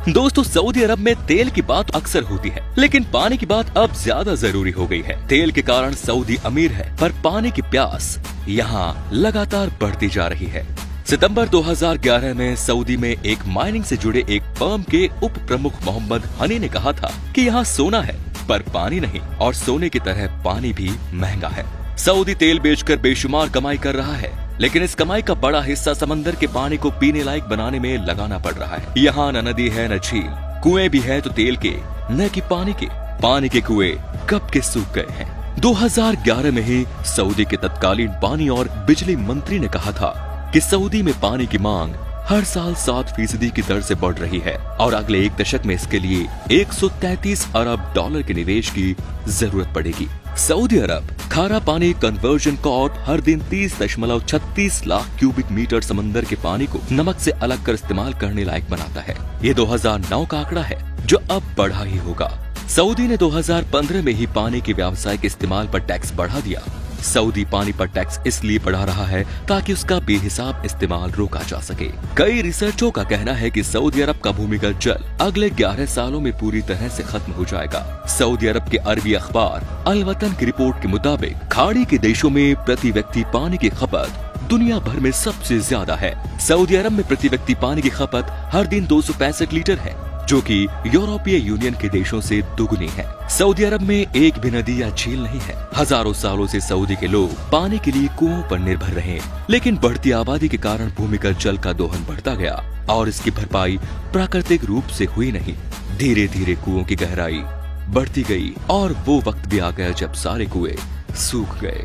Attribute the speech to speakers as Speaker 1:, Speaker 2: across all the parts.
Speaker 1: दोस्तों, सऊदी अरब में तेल की बात अक्सर होती है, लेकिन पानी की बात अब ज्यादा जरूरी हो गई है। तेल के कारण सऊदी अमीर है, पर पानी की प्यास यहाँ लगातार बढ़ती जा रही है। सितंबर 2011 में सऊदी में एक माइनिंग से जुड़े एक फर्म के उप प्रमुख मोहम्मद हनी ने कहा था कि यहाँ सोना है पर पानी नहीं, और सोने की तरह पानी भी महंगा है। सऊदी तेल बेचकर बेशुमार कमाई कर रहा है, लेकिन इस कमाई का बड़ा हिस्सा समंदर के पानी को पीने लायक बनाने में लगाना पड़ रहा है। यहाँ न नदी है न झील, कुएं भी है तो तेल के न कि पानी के। पानी के कुएं कब के सूख गए हैं। 2011 में ही सऊदी के तत्कालीन पानी और बिजली मंत्री ने कहा था कि सऊदी में पानी की मांग हर साल 7% की दर से बढ़ रही है और अगले एक दशक में इसके लिए 133 अरब डॉलर के निवेश की जरूरत पड़ेगी। सऊदी अरब खारा पानी कन्वर्जन कॉर्प हर दिन 30.36 लाख क्यूबिक मीटर समंदर के पानी को नमक से अलग कर इस्तेमाल करने लायक बनाता है। ये 2009 का आंकड़ा है, जो अब बढ़ा ही होगा। सऊदी ने 2015 में ही पानी के व्यावसायिक इस्तेमाल पर टैक्स बढ़ा दिया। सऊदी पानी पर टैक्स इसलिए बढ़ा रहा है ताकि उसका बेहिसाब इस्तेमाल रोका जा सके। कई रिसर्चों का कहना है कि सऊदी अरब का भूमिगत जल अगले 11 सालों में पूरी तरह से खत्म हो जाएगा। सऊदी अरब के अरबी अखबार अल वतन की रिपोर्ट के मुताबिक खाड़ी के देशों में प्रति व्यक्ति पानी की खपत दुनिया भर में सबसे ज्यादा है। सऊदी अरब में प्रति व्यक्ति पानी की खपत हर दिन 265 लीटर है, जो कि यूरोपीय यूनियन के देशों से दुगनी है। सऊदी अरब में एक भी नदी या झील नहीं है। हजारों सालों से सऊदी के लोग पानी के लिए कुओं पर निर्भर रहे, लेकिन बढ़ती आबादी के कारण भूमिगत जल का दोहन बढ़ता गया और इसकी भरपाई प्राकृतिक रूप से हुई नहीं। धीरे धीरे कुओं की गहराई बढ़ती गई और वो वक्त भी आ गया जब सारे कुएं सूख गए।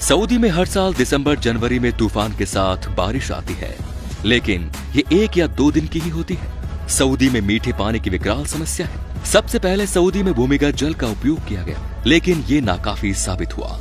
Speaker 1: सऊदी में हर साल दिसंबर जनवरी में तूफान के साथ बारिश आती है, लेकिन ये 1 या 2 दिन की ही होती है। सऊदी में मीठे पानी की विकराल समस्या है। सबसे पहले सऊदी में भूमिगत जल का उपयोग किया गया, लेकिन ये नाकाफी साबित हुआ।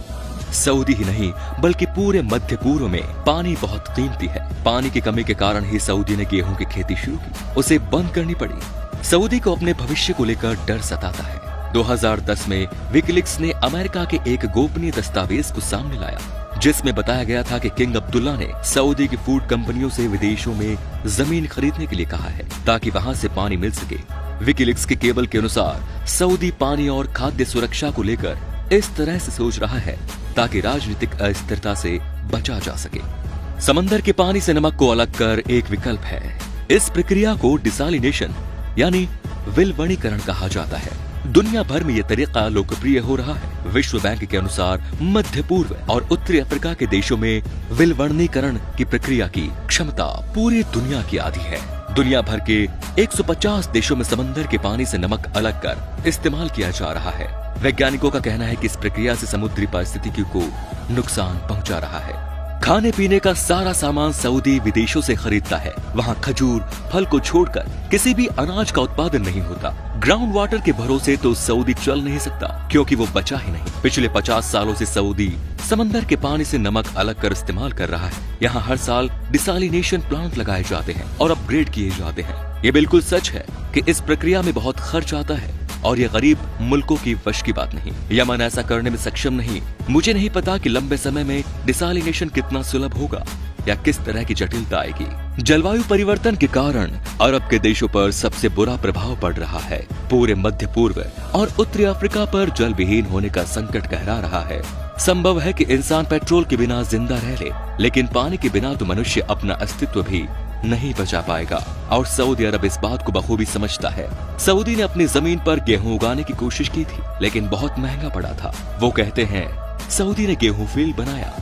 Speaker 1: सऊदी ही नहीं बल्कि पूरे मध्य पूर्व में पानी बहुत कीमती है। पानी की कमी के कारण ही सऊदी ने गेहूं की खेती शुरू की, उसे बंद करनी पड़ी। सऊदी को अपने भविष्य को लेकर डर सताता है। 2010 में विकिलीक्स ने अमेरिका के एक गोपनीय दस्तावेज को सामने लाया, जिसमें बताया गया था कि किंग अब्दुल्ला ने सऊदी की फूड कंपनियों से विदेशों में जमीन खरीदने के लिए कहा है ताकि वहां से पानी मिल सके। विकिलीक्स के केबल के अनुसार सऊदी पानी और खाद्य सुरक्षा को लेकर इस तरह से सोच रहा है ताकि राजनीतिक अस्थिरता से बचा जा सके। समंदर के पानी से नमक को अलग कर एक विकल्प है। इस प्रक्रिया को डिसालिनेशन यानी विलवणीकरण कहा जाता है। दुनिया भर में यह तरीका लोकप्रिय हो रहा है। विश्व बैंक के अनुसार मध्य पूर्व और उत्तरी अफ्रीका के देशों में विलवणीकरण की प्रक्रिया की क्षमता पूरी दुनिया की आधी है। दुनिया भर के 150 देशों में समंदर के पानी से नमक अलग कर इस्तेमाल किया जा रहा है। वैज्ञानिकों का कहना है कि इस प्रक्रिया से समुद्री पारिस्थितिकी को नुकसान पहुंचा रहा है। खाने पीने का सारा सामान सऊदी विदेशों से खरीदता है। वहाँ खजूर फल को छोड़कर किसी भी अनाज का उत्पादन नहीं होता। ग्राउंड वाटर के भरोसे तो सऊदी चल नहीं सकता, क्योंकि वो बचा ही नहीं। पिछले 50 सालों से सऊदी समंदर के पानी से नमक अलग कर इस्तेमाल कर रहा है। यहाँ हर साल डिसालिनेशन प्लांट लगाए जाते हैं और अपग्रेड किए जाते हैं। ये बिल्कुल सच है कि इस प्रक्रिया में बहुत खर्च आता है और ये गरीब मुल्कों की वश की बात नहीं। यमन ऐसा करने में सक्षम नहीं। मुझे नहीं पता कि लंबे समय में डिसालिनेशन कितना सुलभ होगा या किस तरह की जटिलता आएगी। जलवायु परिवर्तन के कारण अरब के देशों पर सबसे बुरा प्रभाव पड़ रहा है। पूरे मध्य पूर्व और उत्तरी अफ्रीका पर जल विहीन होने का संकट गहरा रहा है। संभव है कि इंसान पेट्रोल के बिना जिंदा रह ले, लेकिन पानी के बिना तो मनुष्य अपना अस्तित्व भी नहीं बचा पाएगा, और सऊदी अरब इस बात को बखूबी समझता है। सऊदी ने अपनी जमीन पर गेहूं उगाने की कोशिश की थी, लेकिन बहुत महंगा पड़ा था। वो कहते हैं सऊदी ने गेहूं फील्ड बनाया।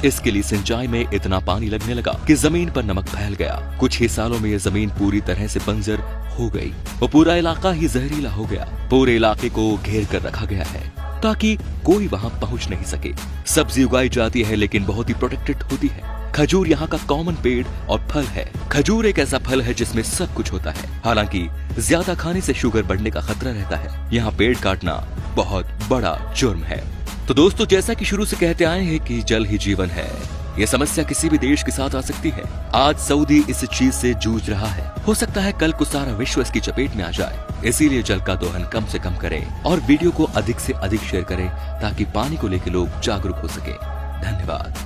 Speaker 1: इसके लिए सिंचाई में इतना पानी लगने लगा कि जमीन पर नमक फैल गया। कुछ ही सालों में यह जमीन पूरी तरह से बंजर हो गई। वो पूरा इलाका ही जहरीला हो गया। पूरे इलाके को घेर कर रखा गया है ताकि कोई वहाँ पहुँच नहीं सके। सब्जी उगाई जाती है, लेकिन बहुत ही प्रोटेक्टेड होती है। खजूर यहाँ का कॉमन पेड़ और फल है। खजूर एक ऐसा फल है जिसमें सब कुछ होता है। हालांकि ज्यादा खाने से शुगर बढ़ने का खतरा रहता है। यहाँ पेड़ काटना बहुत बड़ा जुर्म है। तो दोस्तों, जैसा कि शुरू से कहते आए हैं कि जल ही जीवन है, ये समस्या किसी भी देश के साथ आ सकती है। आज सऊदी इस चीज से जूझ रहा है। हो सकता है कल को सारा विश्व इसकी चपेट में आ जाए। इसीलिए जल का दोहन कम से कम करें और वीडियो को अधिक से अधिक शेयर करें ताकि पानी को लेकर लोग जागरूक हो सके। धन्यवाद।